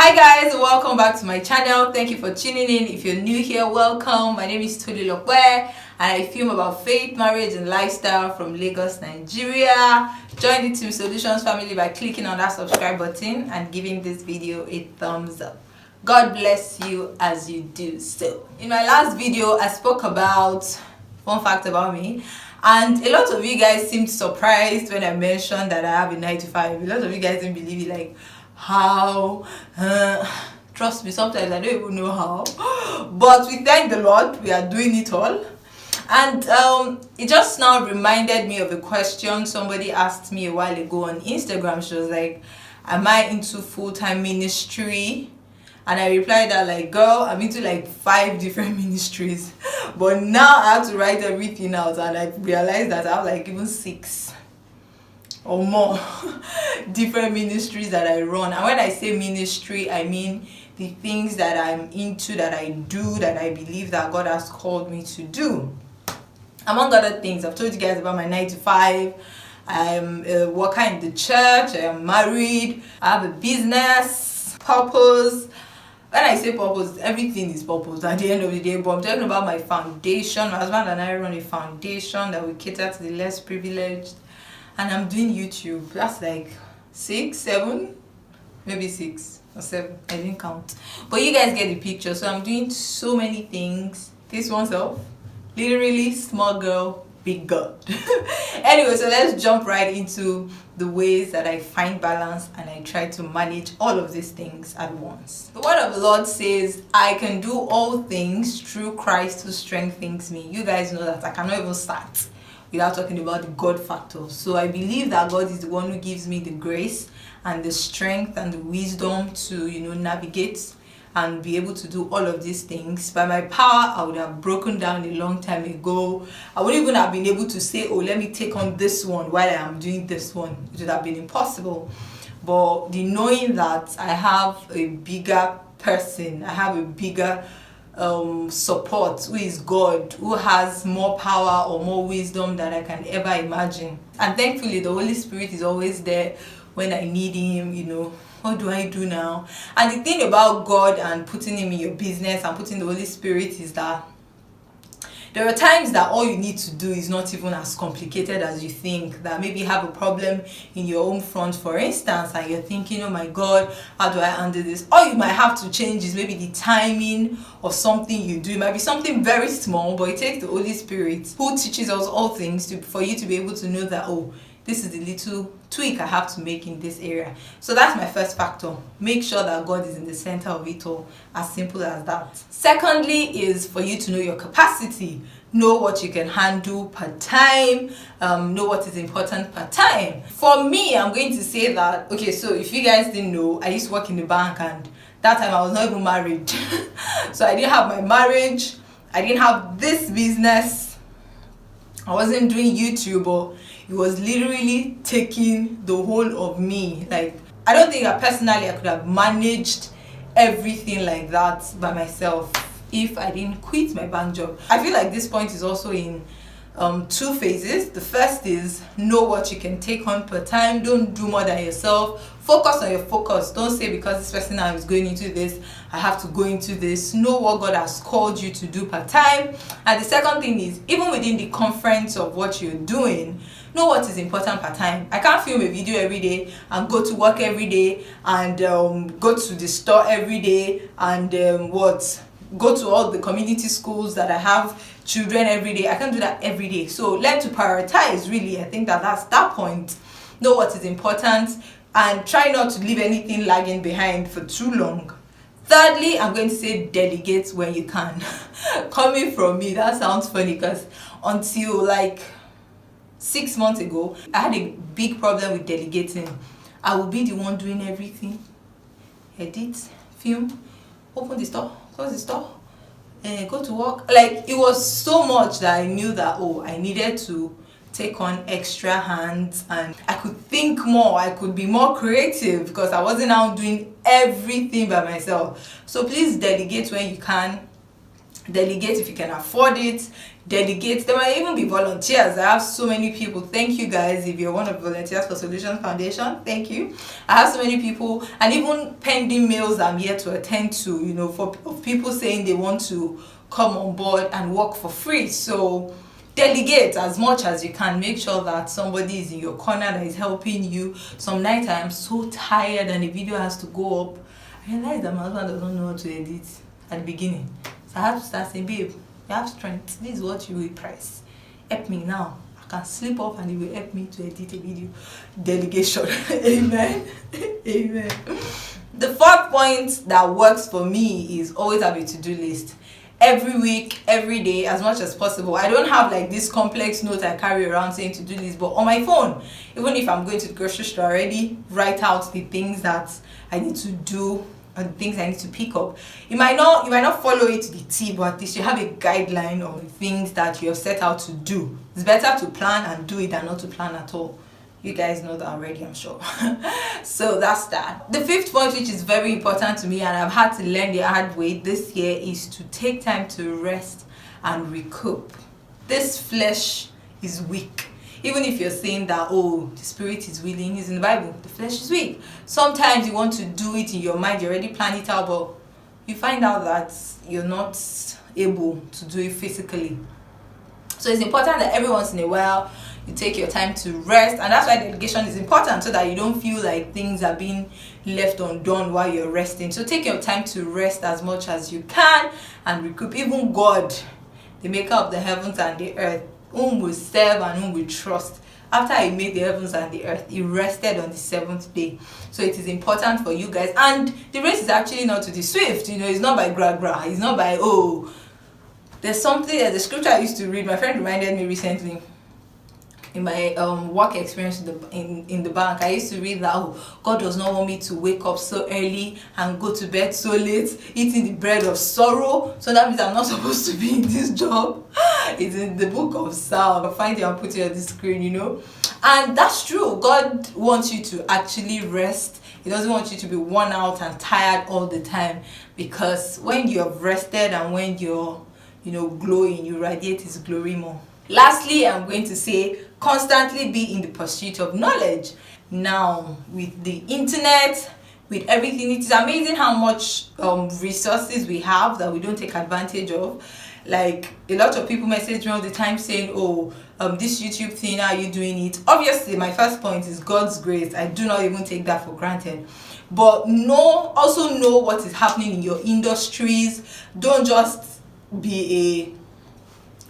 Hi guys, welcome back to my channel. Thank you for tuning in. If you're new here, welcome. My name is Tolulope and I film about faith, marriage and lifestyle from Lagos, Nigeria. Join the Team Solutions family by clicking on that subscribe button and giving this video a thumbs up. God bless you as you do so. In my last video, I spoke about fun fact about me, and a lot of you guys seemed surprised when I mentioned that I have a 9 to 5. A lot of you guys didn't believe it, like how trust me, sometimes I don't even know how, but we thank the Lord we are doing it all. And it just now reminded me of a question somebody asked me a while ago on Instagram. She was like, am I into full-time ministry? And I replied that, like, girl, I'm into like 5 different ministries. But now I have to write everything out, and I realized that I have like even 6 or more different ministries that I run. And when I say ministry, I mean the things that I'm into, that I do, that I believe that God has called me to do. Among other things, I've told you guys about my 9 to 5. I'm a worker in the church. I am married. I have a business, purpose. When I say purpose, everything is purpose at the end of the day. But I'm talking about my foundation. My husband and I run a foundation that will cater to the less privileged. And I'm doing YouTube. That's like 6, 7, maybe 6 or 7. I didn't count. But you guys get the picture. So I'm doing so many things. This one's off. Literally, small girl, big God. Anyway, so let's jump right into the ways that I find balance and I try to manage all of these things at once. The word of the Lord says, I can do all things through Christ who strengthens me. You guys know that I cannot even start without talking about the God factor. So I believe that God is the one who gives me the grace and the strength and the wisdom to, navigate and be able to do all of these things. By my power, I would have broken down a long time ago. I wouldn't even have been able to say, oh, let me take on this one while I am doing this one. It would have been impossible. But the knowing that I have a bigger person, I have a bigger support, who is God, who has more power or more wisdom than I can ever imagine. And thankfully, the Holy Spirit is always there when I need Him, What do I do now? And the thing about God and putting Him in your business and putting the Holy Spirit is that there are times that all you need to do is not even as complicated as you think. That maybe you have a problem in your home front, for instance, and you're thinking, oh my God, how do I handle this? All you might have to change is maybe the timing of something you do. It might be something very small, but it takes the Holy Spirit who teaches us all things for you to be able to know that, oh, this is the little tweak I have to make in this area. So that's my first factor. Make sure that God is in the center of it all. As simple as that. Secondly is for you to know your capacity. Know what you can handle per time. Know what is important per time. For me, I'm going to say that, okay, so if you guys didn't know, I used to work in the bank, and that time I was not even married. So I didn't have my marriage. I didn't have this business. I wasn't doing YouTube, but it was literally taking the whole of me. Like, I don't think that personally I could have managed everything like that by myself if I didn't quit my bank job. I feel like this point is also in 2 phases. The first is know what you can take on per time. Don't do more than yourself. Focus on your focus. Don't say because this person now is going into this, I have to go into this. Know what God has called you to do per time. And the second thing is, even within the conference of what you're doing, know what is important per time. I can't film a video every day and go to work every day and go to the store every day and go to all the community schools that I have children every day. I can't do that every day. So learn to prioritize, really. I think that's that point. Know what is important and try not to leave anything lagging behind for too long. Thirdly, I'm going to say delegate when you can. Coming from me, that sounds funny because until like 6 months ago, I had a big problem with delegating. I would be the one doing everything. Edit, film, open the store, close the store, go to work. Like, it was so much that I knew that, oh, I needed to take on extra hands and I could think more, I could be more creative because I wasn't out doing everything by myself. So please delegate when you can. Delegate if you can afford it. Delegate. There might even be volunteers. I have so many people. Thank you guys if you're one of the volunteers for Solutions Foundation. Thank you. I have so many people, and even pending mails I'm here to attend to, you know, for people saying they want to come on board and work for free. So delegate as much as you can. Make sure that somebody is in your corner that is helping you. Some nights I am so tired and the video has to go up. I realize that my husband doesn't know how to edit at the beginning. So I have to start saying, babe, you have strength. This is what you will price. Help me now. I can sleep off and it will help me to edit a video. Delegation. Amen. Amen. The fourth point that works for me is always have a to-do list. Every week, every day, as much as possible. I don't have like this complex note I carry around saying to do list, but on my phone, even if I'm going to the grocery store already, write out the things that I need to do and things I need to pick up. You might not follow it to the T, but at least you have a guideline of the things that you have set out to do. It's better to plan and do it than not to plan at all. You guys know that already, I'm sure. So that's that. The fifth point, which is very important to me and I've had to learn the hard way this year, is to take time to rest and recoup. This flesh is weak. Even if you're saying that, oh, the spirit is willing, it's in the Bible, the flesh is weak. Sometimes you want to do it in your mind, you already plan it out, but you find out that you're not able to do it physically. So it's important that every once in a while you take your time to rest, and that's why delegation is important, so that you don't feel like things are being left undone while you're resting. So take your time to rest as much as you can and recoup. Even God, the maker of the heavens and the earth, whom we serve and whom we trust, after he made the heavens and the earth, he rested on the seventh day. So it is important for you guys. And the race is actually not to the swift, you know, it's not by gra, it's not by, oh, there's something that the scripture I used to read, my friend reminded me recently in my work experience in the bank. I used to read that, oh, God does not want me to wake up so early and go to bed so late, eating the bread of sorrow. So that means I'm not supposed to be in this job. It's in the book of Psalm. I'll find it and put it on the screen, you know. And that's true. God wants you to actually rest. He doesn't want you to be worn out and tired all the time, because when you have rested and when you're, you know, glowing, you radiate his glory more. Lastly, I'm going to say, constantly be in the pursuit of knowledge. Now, with the internet, with everything, it is amazing how much resources we have that we don't take advantage of. Like, a lot of people message me all the time saying, oh, this YouTube thing, how are you doing it? Obviously, my first point is God's grace. I do not even take that for granted. But also know what is happening in your industries. Don't just be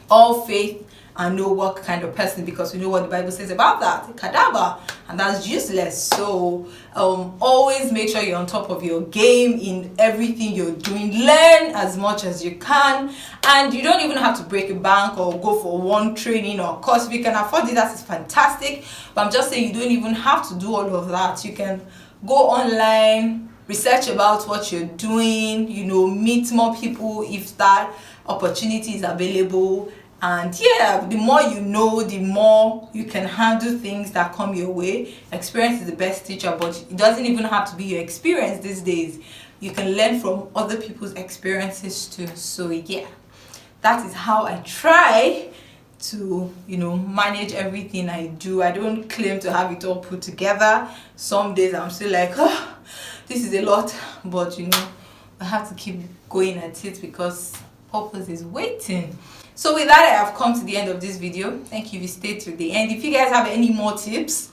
all faith and no work kind of person, because we know what the Bible says about that, cadaver, and that's useless. So always make sure you're on top of your game in everything you're doing. Learn as much as you can, and you don't even have to break a bank or go for one training or course. If you can afford it, that is fantastic, but I'm just saying you don't even have to do all of that. You can go online, research about what you're doing, you know, meet more people if that opportunity is available. And yeah, the more you know, the more you can handle things that come your way. Experience is the best teacher, but it doesn't even have to be your experience these days. You can learn from other people's experiences too. So yeah, that is how I try to, you know, manage everything I do. I don't claim to have it all put together. Some days I'm still like, oh, this is a lot, but you know, I have to keep going at it because purpose is waiting. So with that, I have come to the end of this video. Thank you if you stayed to the end. If you guys have any more tips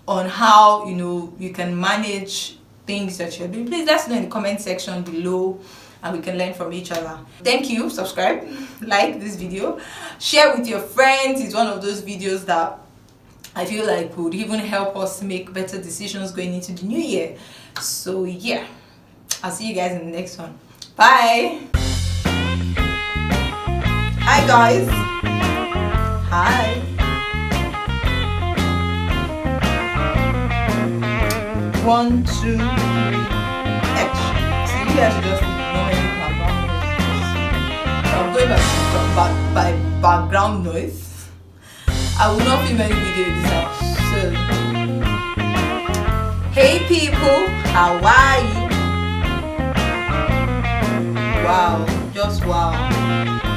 on how, you know, you can manage things that you're doing, please let us know in the comment section below and we can learn from each other. Thank you. Subscribe, like this video, share with your friends. It's one of those videos that I feel like would even help us make better decisions going into the new year. So yeah, I'll see you guys in the next one. Bye. Hi guys. Hi. 1, 2, 3, action. So you guys should just ignore any background noise. So I'm going back to background noise. I will not film any video in this house. So, hey people, how are you? Wow. Just wow.